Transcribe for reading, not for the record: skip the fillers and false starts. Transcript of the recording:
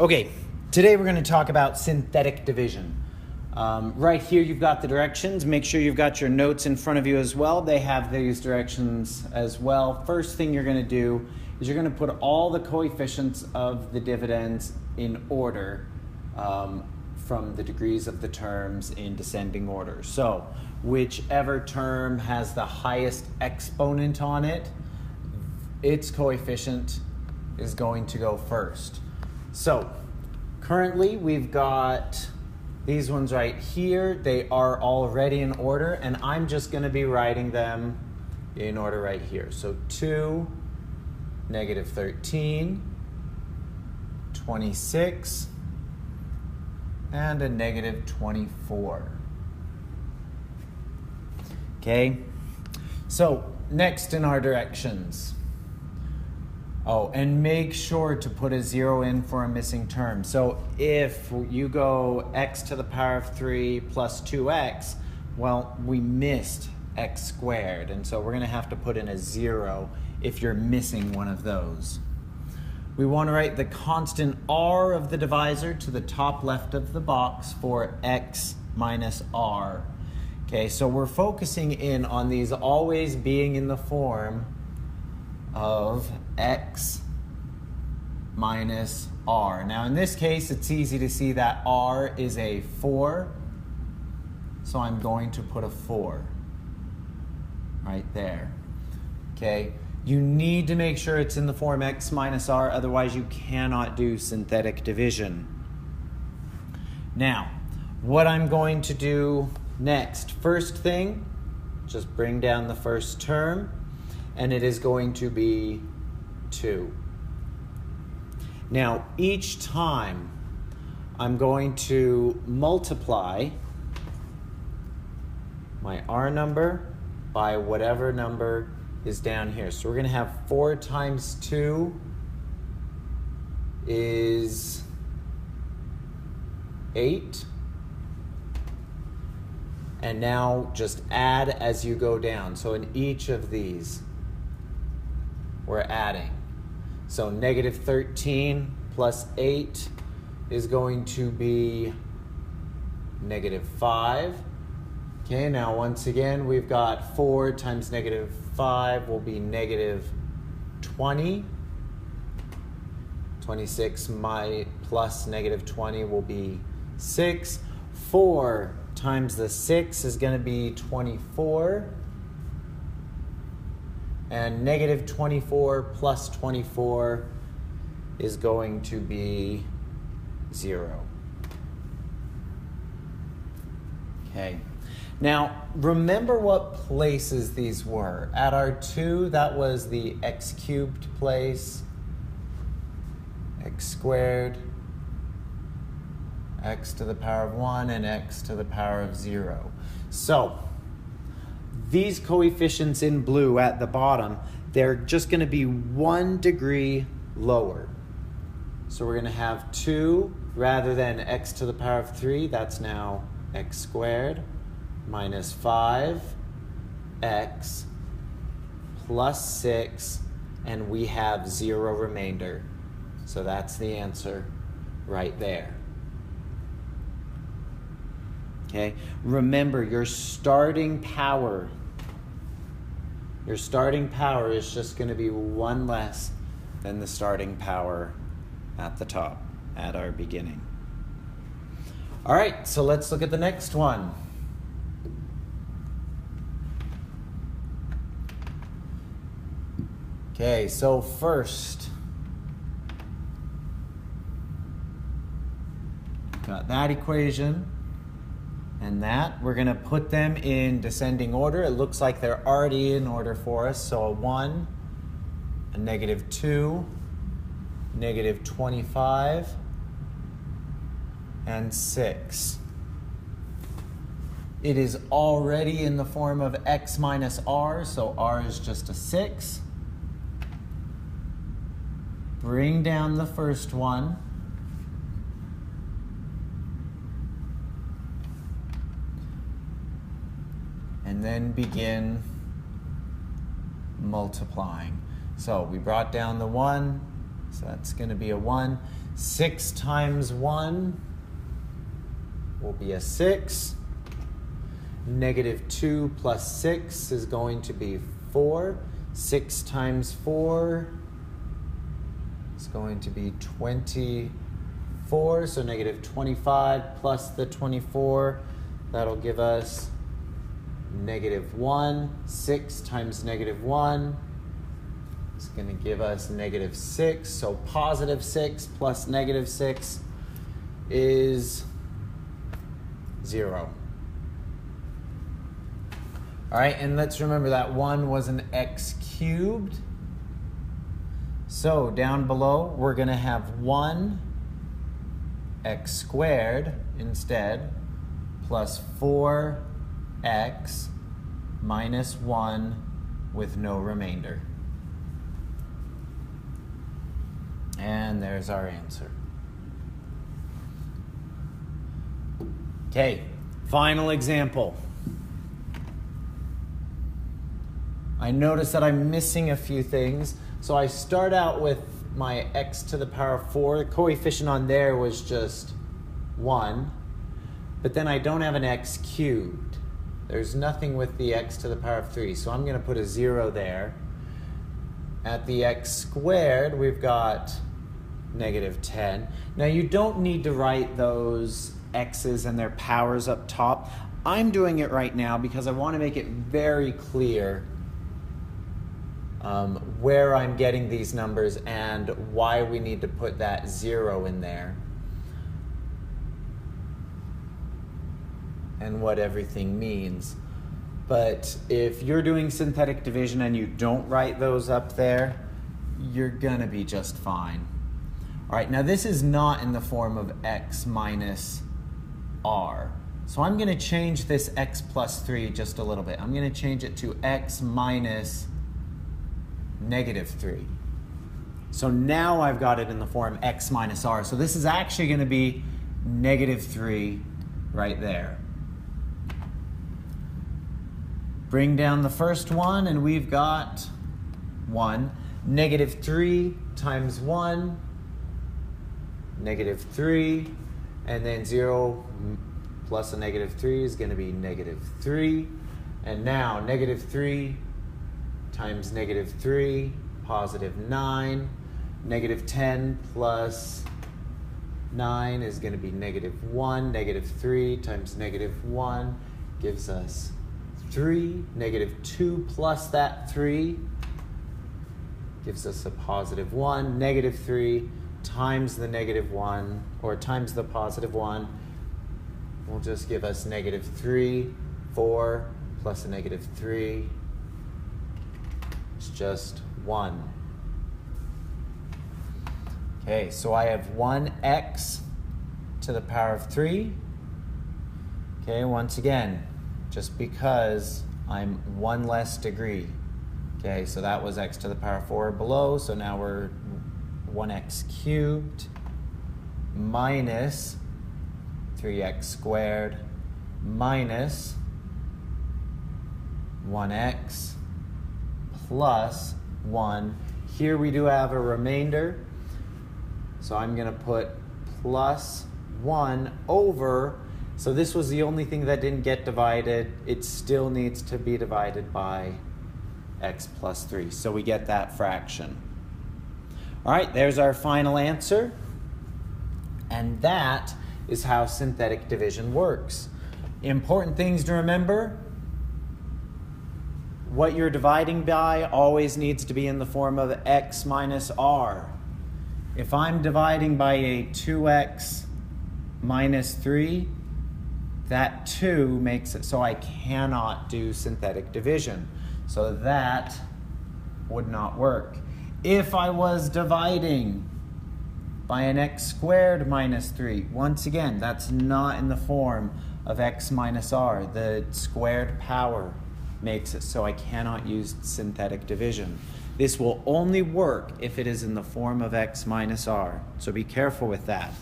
Okay, today we're going to talk about synthetic division. Right here you've got the directions. Make sure you've got your notes in front of you as well. They have these directions as well. First thing you're going to do is you're going to put all the coefficients of the dividends in order from the degrees of the terms in descending order. So whichever term has the highest exponent on it, its coefficient is going to go first. So currently we've got these ones right here. They are already in order, and I'm just going to be writing them in order right here. So 2, negative 13, 26, and a negative 24. Okay, so next in our directions. Oh, and make sure to put a 0 in for a missing term. So if you go x to the power of 3 plus 2x, well, we missed x squared. And so we're going to have to put in a 0 if you're missing one of those. We want to write the constant r of the divisor to the top left of the box for x minus r. Okay, so we're focusing in on these always being in the form of x minus r. Now in this case, it's easy to see that r is a 4, so I'm going to put a 4 right there. Okay, you need to make sure it's in the form x minus r, otherwise you cannot do synthetic division. Now, what I'm going to do next, first thing, just bring down the first term, and it is going to be 2. Now, each time I'm going to multiply my r number by whatever number is down here. So we're going to have 4 times 2 is 8. And now just add as you go down. So in each of these, we're adding. So negative 13 plus 8 is going to be negative 5. Okay, now once again, we've got 4 times negative 5 will be negative 20. 26 plus negative 20 will be 6. 4 times the 6 is going to be 24. And negative 24 plus 24 is going to be 0. Okay. Now, remember what places these were. At our 2, that was the x cubed place, x squared, x to the power of 1, and x to the power of 0. So, these coefficients in blue at the bottom, they're just going to be 1 degree lower. So we're going to have 2 rather than x to the power of 3. That's now x squared minus 5x plus 6, and we have 0 remainder. So that's the answer right there. Okay, remember your starting power. Your starting power is just going to be 1 less than the starting power at the top, at our beginning. All right, so let's look at the next one. Okay, so first, got that equation. And that, we're going to put them in descending order. It looks like they're already in order for us. So a 1, a negative 2, negative 25, and 6. It is already in the form of x minus r, so r is just a 6. Bring down the first one. And then begin multiplying. So we brought down the 1, so that's going to be a 1. 6 times 1 will be a 6. Negative 2 plus 6 is going to be 4. 6 times 4 is going to be 24. So negative 25 plus the 24, that'll give us negative 1. 6 times negative 1 is going to give us negative 6. So positive 6 plus negative 6 is 0. All right, and let's remember that 1 was an x cubed. So down below, we're going to have 1 x squared instead, plus 4x minus 1 with no remainder. And there's our answer. Okay, final example. I notice that I'm missing a few things. So I start out with my x to the power of 4. The coefficient on there was just 1. But then I don't have an x cubed. There's nothing with the x to the power of 3. So I'm going to put a 0 there. At the x squared, we've got negative 10. Now you don't need to write those x's and their powers up top. I'm doing it right now because I want to make it very clear where I'm getting these numbers and why we need to put that 0 in there and what everything means. But if you're doing synthetic division and you don't write those up there, you're gonna be just fine. All right, now this is not in the form of x minus r. So I'm gonna change this x plus 3 just a little bit. I'm gonna change it to x minus negative 3. So now I've got it in the form x minus r. So this is actually going to be negative 3 right there. Bring down the first one and we've got 1. Negative 3 times 1, negative 3, and then 0 plus a negative 3 is going to be negative 3. And now negative 3 times negative 3, positive 9. Negative 10 plus 9 is going to be negative 1. Negative 3 times negative 1 gives us 3. Negative 2 plus that 3 gives us a positive 1. Negative 3 times the negative 1, or times the positive 1, will just give us negative 3. 4 plus a negative 3. Just 1. Okay, so I have 1x to the power of 3. Okay, once again, just because I'm 1 less degree. Okay, so that was x to the power of 4 below, so now we're 1x cubed minus 3x squared minus 1x plus 1. Here we do have a remainder, so I'm going to put plus 1 over. So this was the only thing that didn't get divided. It still needs to be divided by x plus 3. So we get that fraction. All right, there's our final answer. And that is how synthetic division works. Important things to remember. What you're dividing by always needs to be in the form of x minus r. If I'm dividing by a 2x minus 3, that 2 makes it so I cannot do synthetic division. So that would not work. If I was dividing by an x squared minus 3, once again, that's not in the form of x minus r. The squared power makes it so I cannot use synthetic division. This will only work if it is in the form of x minus r. So be careful with that.